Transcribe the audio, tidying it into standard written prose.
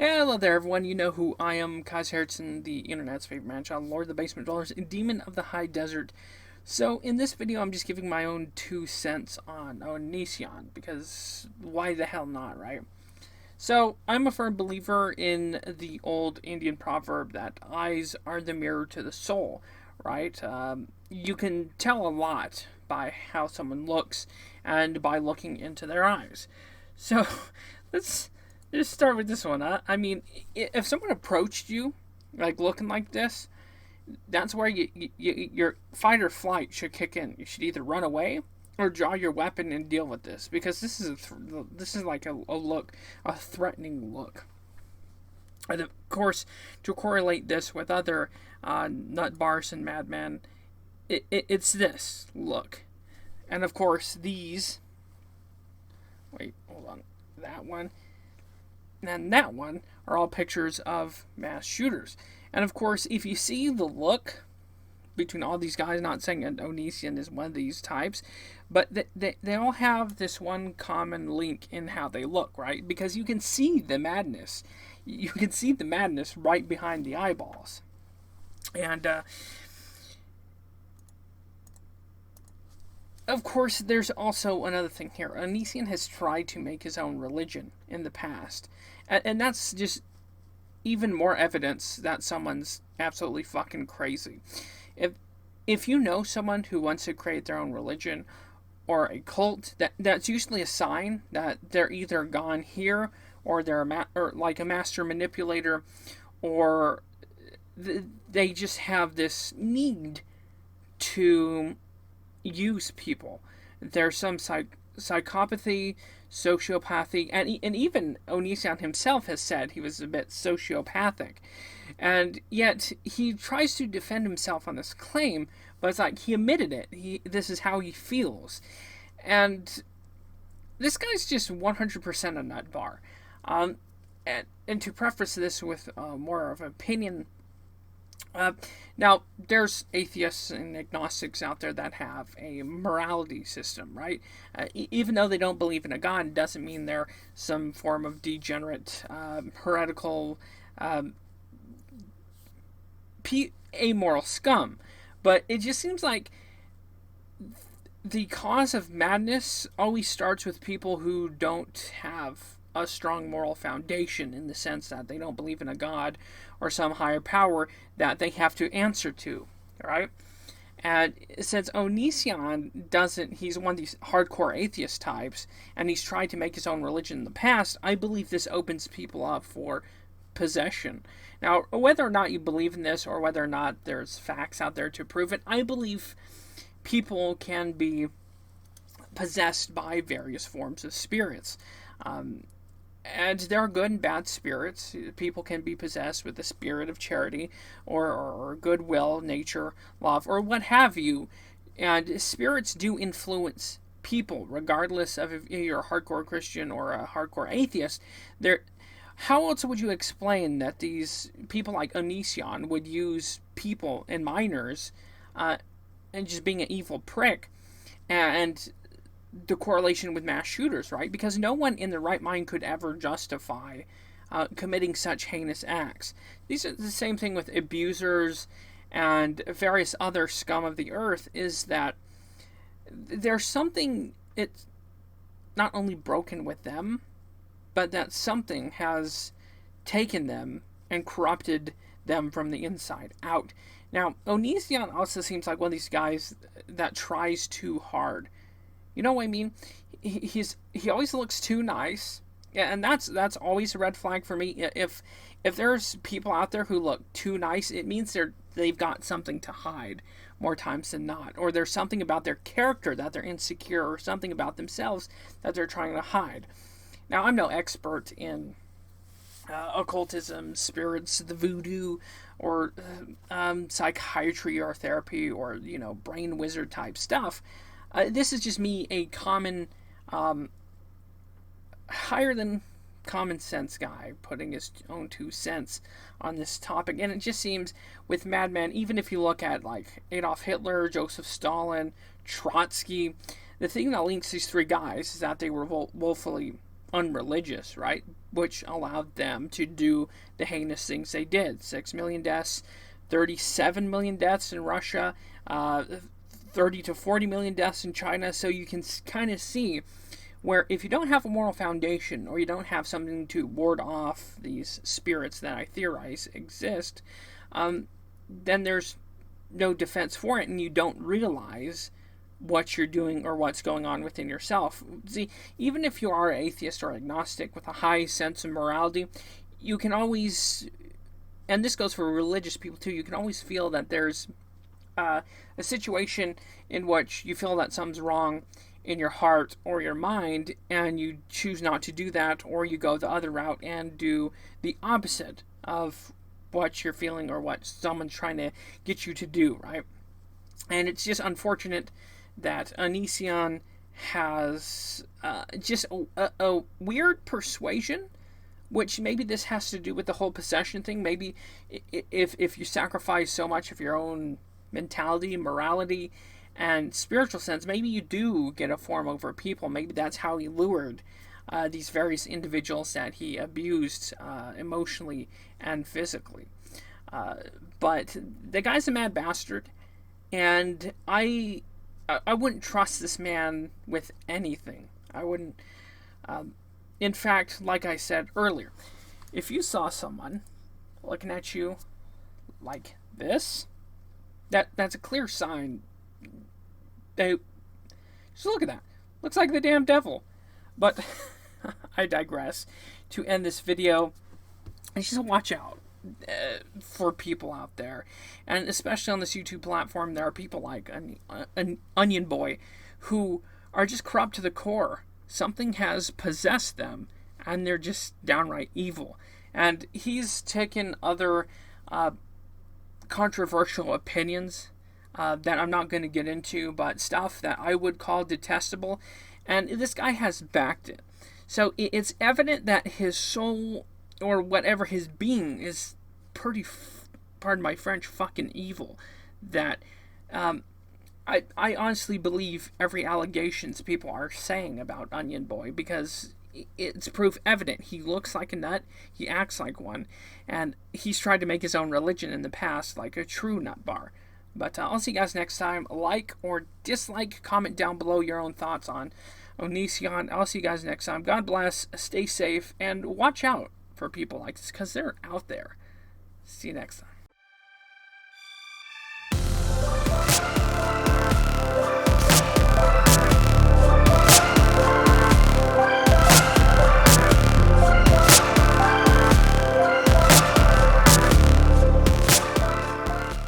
Hello there, everyone. You know who I am, Kaz Harrison, the internet's favorite man child, Lord of the Basement Dwellers, and Demon of the High Desert. So, in this video, I'm just giving my own 2 cents on Onision, because why the hell not, right? So, I'm a firm believer in the old Indian proverb that eyes are the mirror to the soul, right? You can tell a lot by how someone looks and by looking into their eyes. So, let's just start with this one. I mean, if someone approached you, like looking like this, that's where your fight or flight should kick in. You should either run away or draw your weapon and deal with this, because this is like a look, a threatening look. And of course, to correlate this with other nut bars and madmen, it's this look. And of course, these. Wait, hold on. That one and that one are all pictures of mass shooters. And of course, if you see the look between all these guys, not saying that Onision is one of these types, but they all have this one common link in how they look, right? Because you can see the madness. You can see the madness right behind the eyeballs. And of course, there's also another thing here. Onision has tried to make his own religion in the past. And that's just even more evidence that someone's absolutely fucking crazy. If you know someone who wants to create their own religion or a cult, that's usually a sign that they're either gone here, or they're or like a master manipulator, or they just have this need to use people. There's some psychopathy, sociopathy, and even Onision himself has said he was a bit sociopathic. And yet he tries to defend himself on this claim, but it's like he admitted it. This is how he feels. And this guy's just 100% a nut bar. And to preface this with more of an opinion, now, there's atheists and agnostics out there that have a morality system, right? Even though they don't believe in a god, it doesn't mean they're some form of degenerate, heretical, amoral scum. But it just seems like the cause of madness always starts with people who don't have a strong moral foundation, in the sense that they don't believe in a god or some higher power that they have to answer to, right? And since Onision doesn't, he's one of these hardcore atheist types, and he's tried to make his own religion in the past, I believe this opens people up for possession. Now, whether or not you believe in this, or whether or not there's facts out there to prove it, I believe people can be possessed by various forms of spirits. And there are good and bad spirits. People can be possessed with the spirit of charity, or goodwill, nature, love, or what have you. And spirits do influence people, regardless of if you're a hardcore Christian or a hardcore atheist. How else would you explain that these people like Onision would use people and minors, and just being an evil prick, and the correlation with mass shooters, right? Because no one in their right mind could ever justify committing such heinous acts. These are the same thing with abusers and various other scum of the earth, is that there's something, it's not only broken with them, but that something has taken them and corrupted them from the inside out. Now, Onision also seems like one of these guys that tries too hard. You know what I mean? He always looks too nice, and that's always a red flag for me. If there's people out there who look too nice, it means they've got something to hide more times than not, or there's something about their character that they're insecure, or something about themselves that they're trying to hide. Now, I'm no expert in occultism, spirits, the voodoo, or psychiatry or therapy, or brain wizard type stuff. This is just me, a common, higher than common sense guy, putting his own 2 cents on this topic. And it just seems with madmen, even if you look at like Adolf Hitler, Joseph Stalin, Trotsky, the thing that links these three guys is that they were woefully unreligious, right? Which allowed them to do the heinous things they did. 6 million deaths, 37 million deaths in Russia, 30 to 40 million deaths in China. So you can kind of see where if you don't have a moral foundation, or you don't have something to ward off these spirits that I theorize exist, then there's no defense for it, and you don't realize what you're doing or what's going on within yourself. See, even if you are atheist or agnostic with a high sense of morality, you can always, and this goes for religious people too, you can always feel that there's a situation in which you feel that something's wrong in your heart or your mind, and you choose not to do that, or you go the other route and do the opposite of what you're feeling or what someone's trying to get you to do, right? And it's just unfortunate that Onision has just a weird persuasion, which maybe this has to do with the whole possession thing. Maybe if you sacrifice so much of your own mentality, morality, and spiritual sense, maybe you do get a form over people. Maybe that's how he lured these various individuals that he abused emotionally and physically. But the guy's a mad bastard, and I wouldn't trust this man with anything. I wouldn't. In fact, like I said earlier, if you saw someone looking at you like this, that's a clear sign. Just look at that. Looks like the damn devil. But I digress. To end this video, just watch out for people out there, and especially on this YouTube platform, there are people like an Onionboy who are just corrupt to the core. Something has possessed them, and they're just downright evil. And he's taken other controversial opinions that I'm not going to get into, but stuff that I would call detestable, and this guy has backed it. So it's evident that his soul, or whatever his being, is pretty, pardon my French, fucking evil. That I honestly believe every allegations people are saying about Onionboy, because it's proof evident. He looks like a nut, he acts like one, and he's tried to make his own religion in the past, like a true nut bar. But I'll see you guys next time. Like or dislike, comment down below your own thoughts on Onision. I'll see you guys next time. God bless, stay safe, and watch out for people like this, because they're out there. See you next time.